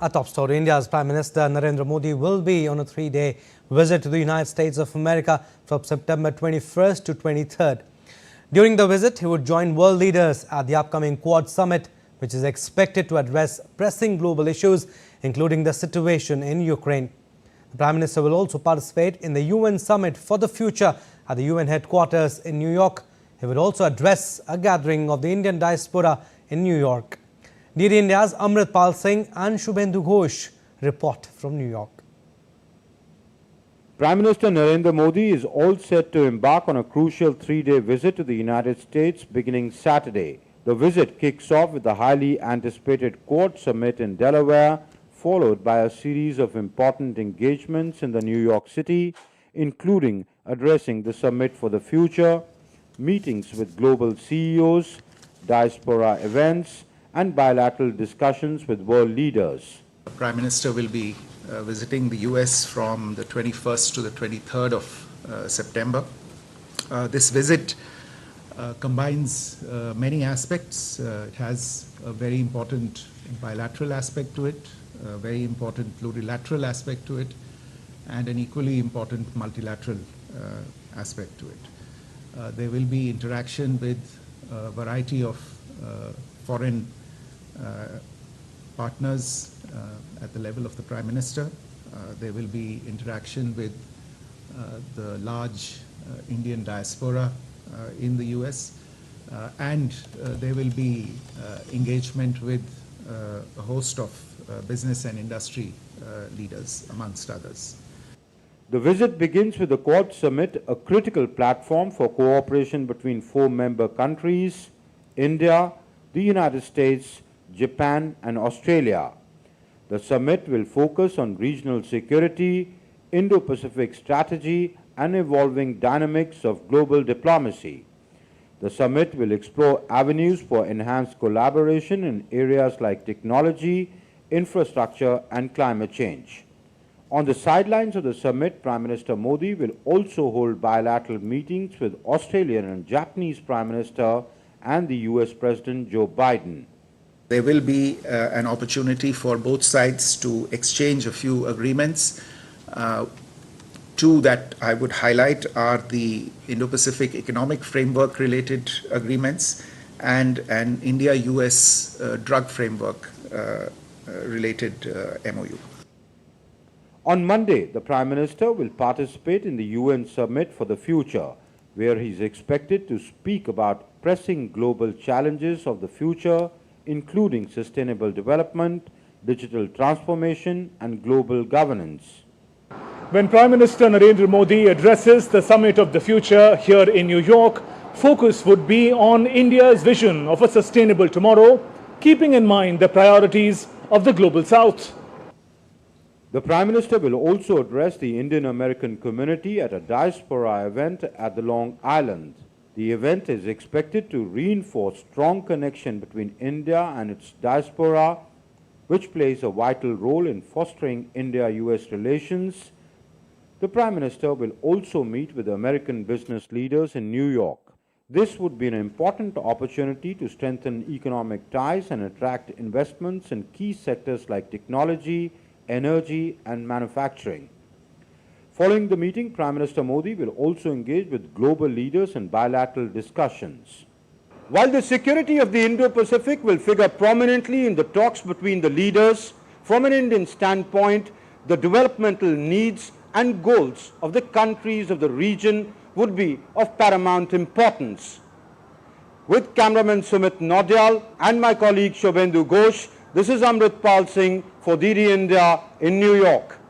A top story: India's Prime Minister Narendra Modi will be on a 3-day visit to the United States of America from September 21st to 23rd. During the visit, he would join world leaders at the upcoming Quad Summit, which is expected to address pressing global issues, including the situation in Ukraine. The Prime Minister will also participate in the UN Summit for the Future at the UN headquarters in New York. He will also address a gathering of the Indian diaspora in New York. DD India's Amritpal Singh and Shubhendu Ghosh report from New York. Prime Minister Narendra Modi is all set to embark on a crucial 3-day visit to the United States beginning Saturday. The visit kicks off with the highly anticipated Quad Summit in Delaware, followed by a series of important engagements in the New York City, including addressing the Summit for the Future, meetings with global CEOs, diaspora events, and bilateral discussions with world leaders. The Prime Minister will be visiting the US from the 21st to the 23rd of September. This visit combines many aspects. It has a very important bilateral aspect to it, a very important plurilateral aspect to it, and an equally important multilateral aspect to it. There will be interaction with a variety of foreign partners at the level of the Prime Minister. There will be interaction with the large Indian diaspora in the US, and there will be engagement with a host of business and industry leaders, amongst others. The visit begins with the Quad Summit, a critical platform for cooperation between 4 member countries: India, the United States, Japan, and Australia. The summit will focus on regional security, Indo-Pacific strategy, and evolving dynamics of global diplomacy. The summit will explore avenues for enhanced collaboration in areas like technology, infrastructure, and climate change. On the sidelines of the summit, Prime Minister Modi will also hold bilateral meetings with Australian and Japanese Prime Minister and the US President Joe Biden. There will be an opportunity for both sides to exchange a few agreements. Two that I would highlight are the Indo-Pacific Economic Framework related agreements and an India-US drug framework related MOU. On Monday, the Prime Minister will participate in the UN Summit for the Future, where he is expected to speak about pressing global challenges of the future, including sustainable development, digital transformation, and global governance. When Prime Minister Narendra Modi addresses the Summit of the Future here in New York, focus would be on India's vision of a sustainable tomorrow, keeping in mind the priorities of the Global South. The Prime Minister will also address the Indian-American community at a diaspora event at the Long Island. The event is expected to reinforce strong connection between India and its diaspora, which plays a vital role in fostering India-US relations. The Prime Minister will also meet with American business leaders in New York. This would be an important opportunity to strengthen economic ties and attract investments in key sectors like technology, energy, and manufacturing. Following the meeting, Prime Minister Modi will also engage with global leaders in bilateral discussions. While the security of the Indo-Pacific will figure prominently in the talks between the leaders, from an Indian standpoint, the developmental needs and goals of the countries of the region would be of paramount importance. With cameraman Sumit Naudyal and my colleague Shubhendu Ghosh, this is Amritpal Singh for DD India in New York.